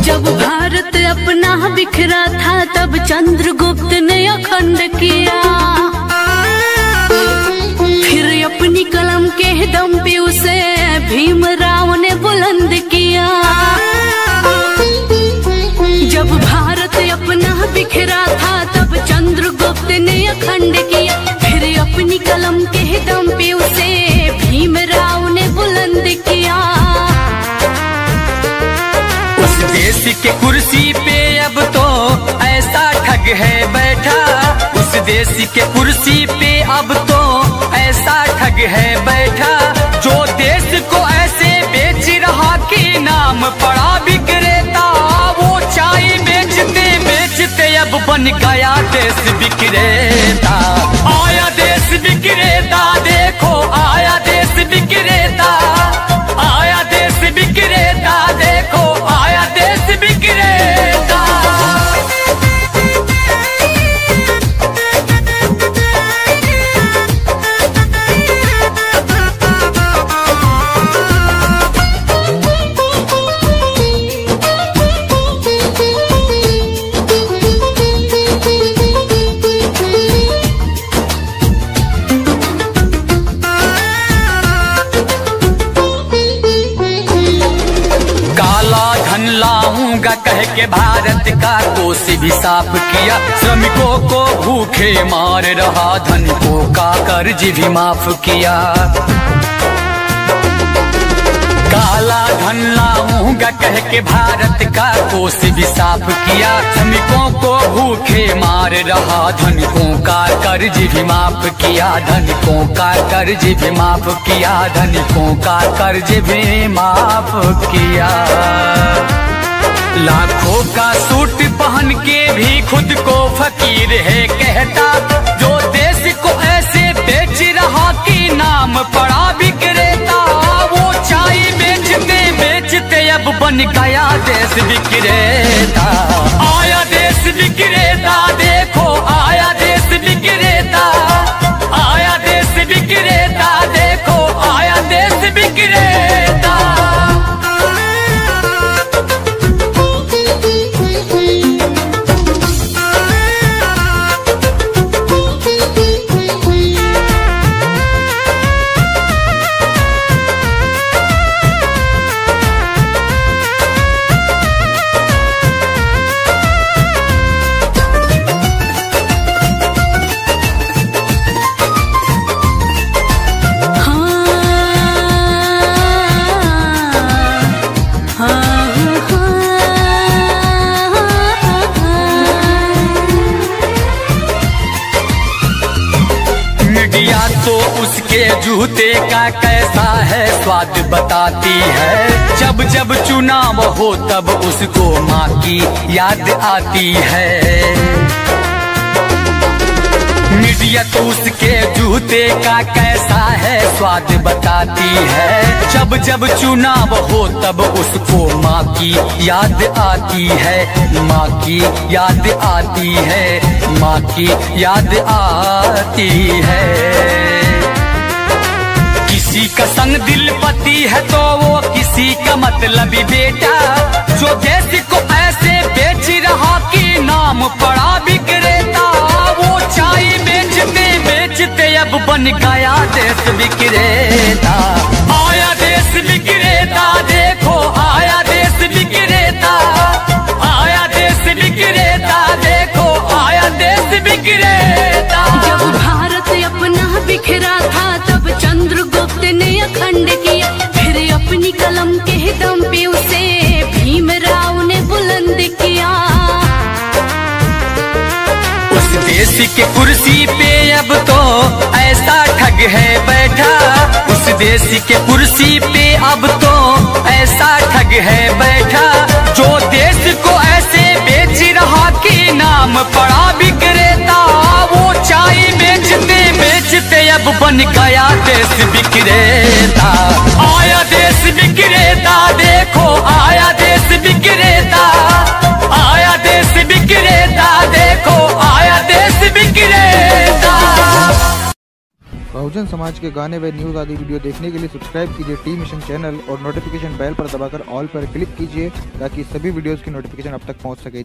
जब भारत अपना बिखरा था तब चंद्रगुप्त ने अखंड किया, फिर अपनी कलम के दम पे उसे भीमराव ने बुलंद किया। जब भारत अपना बिखरा था तब चंद्रगुप्त ने अखंड किया, फिर अपनी कलम के दम पे उसे भीमराव ने बुलंद किया। उस देश के कुर्सी पे अब तो ऐसा ठग है बैठा, उस देश के कुर्सी पे अब तो ऐसा ठग है बैठा, जो देश को ऐसे बेच रहा कि नाम पड़ा विक्रेता। वो चाय बेचते बेचते अब बन गया देश विक्रेता। आया देश विक्रेता, देखो आया देश विक्रेता, आया देश विक्रेता, देखो आया देश विक्रेता। लाऊंगा कह के भारत का कोष भी साफ किया, श्रमिकों को भूखे मार रहा, धनिकों का कर्ज भी माफ किया। काला धन लाऊंगा कह के भारत का कोष भी साफ किया, श्रमिकों को भूखे मार रहा, धनिकों का कर्ज भी माफ किया, धनिकों का कर्ज भी माफ किया, धनिकों का कर्ज भी माफ किया। लाखों का सूट पहन के भी खुद को फकीर है कहता, जो देश को ऐसे बेच रहा कि नाम पड़ा विक्रेता। वो चाय बेचते बेचते अब बन गया देश विक्रेता। आया देश विक्रेता, देखो आया देश विक्रेता, आया देश विक्रेता, देखो आया देश विक्रेता। तो उसके जूते का कैसा है स्वाद बताती है, जब जब चुनाव हो तब उसको माँ की याद आती है। मीडिया तो उसके जूते का कैसा है स्वाद बताती है, जब जब चुनाव हो तब उसको माँ की याद आती है, माँ की याद आती है, माँ की याद आती है। किसी का संग दिल पति है तो वो किसी का मतलबी बेटा, जो देश को ऐसे बेच रहा कि नाम पड़ा विक्रेता। वो चाय बेचते बेचते अब बन गया देश विक्रेता। आया देश विक्रेता, देखो आया देश विक्रेता, आया देश विक्रेता, देखो आया देश विक्रेता। जब भारत अपना बिखरा था तब चंद्रगुप्त ने अखंड किया, फिर अपनी कलम के दम पे उसे भीमराव ने बुलंद किया। उस देश के कुर्सी पे अब तो ऐसा ठग है बैठा, उस देश के कुर्सी पे अब तो ऐसा ठग है बैठा, जो देश को ऐसे बेच रहा कि नाम पड़ा विक्रेता। वो चाय बेचते बेचते अब बन गया देश विक्रेता। आया देश विक्रेता, देखो आया देश विक्रेता, आया देश विक्रेता, देखो आया देश विक्रेता। बहुजन समाज के गाने व न्यूज़ आदि वीडियो देखने के लिए सब्सक्राइब कीजिए टी मिशन चैनल और नोटिफिकेशन बेल पर दबाकर ऑल पर क्लिक कीजिए ताकि सभी वीडियोस की नोटिफिकेशन आप तक पहुंच सके।